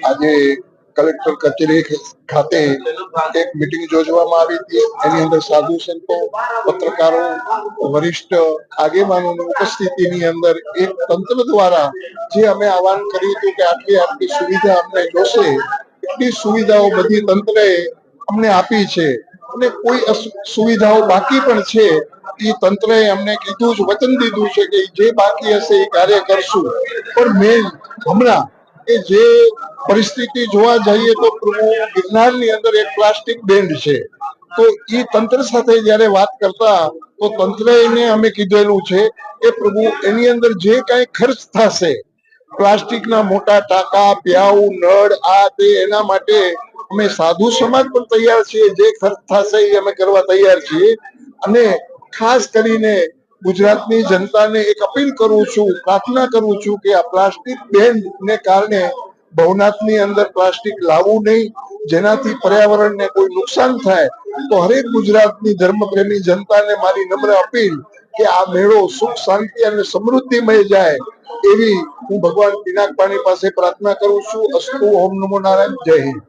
આજે કલેક્ટર કચેરી ખાતે એક મીટિંગ યોજવામાં આવી હતી. એની અંદર સાધુ સંતો, પત્રકારો, વરિષ્ઠ આગેવાનોની ઉપસ્થિતિની અંદર એક તંત્ર દ્વારા જે અમે આહવાન કર્યું હતું કે આટલી આટલી સુવિધા અમને જોશે, એટલી સુવિધાઓ બધી તંત્રએ અમને આપી છે અને કોઈ સુવિધાઓ બાકી પણ છે એ તંત્રએ અમને કીધું છે, વચન દીધું છે કે જે બાકી હશે એ કાર્ય કરશું. પણ મેં હમણાં કે જે પરિસ્થિતિ જોવા જઈએ તો ગિરનારની અંદર એક પ્લાસ્ટિક બેન્ડ છે, તો એ તંત્ર સાથે જયારે વાત કરતા તો તંત્રએ અમે કીધેલું છે કે પ્રભુ એની અંદર જે કઈ ખર્ચ થશે, પ્લાસ્ટિકના મોટા ટાંકા, પ્યાઉ, નળ, આ તે, એના માટે અમે સાધુ સમાજ પણ તૈયાર છીએ, જે ખર્ચ થશે એ અમે કરવા તૈયાર છીએ. અને ખાસ કરીને ગુજરાતની જનતાને એક અપીલ કરું છું, પ્રાર્થના કરું છું કે આ પ્લાસ્ટિક બેન ને કારણે ભવનાથની અંદર પ્લાસ્ટિક લાવવું નહીં, જેનાથી પર્યાવરણને કોઈ નુકસાન થાય. તો હરેક ગુજરાતની ધર્મપ્રેમી જનતાને મારી નમ્ર અપીલ કે આ મેળો સુખ શાંતિ અને સમૃદ્ધિમય જાય એવી હું ભગવાન પિનાક પાણી પાસે પ્રાર્થના કરું છું. અસ્તુ. ઓમ નમો નારાયણ. જય હિન્દ.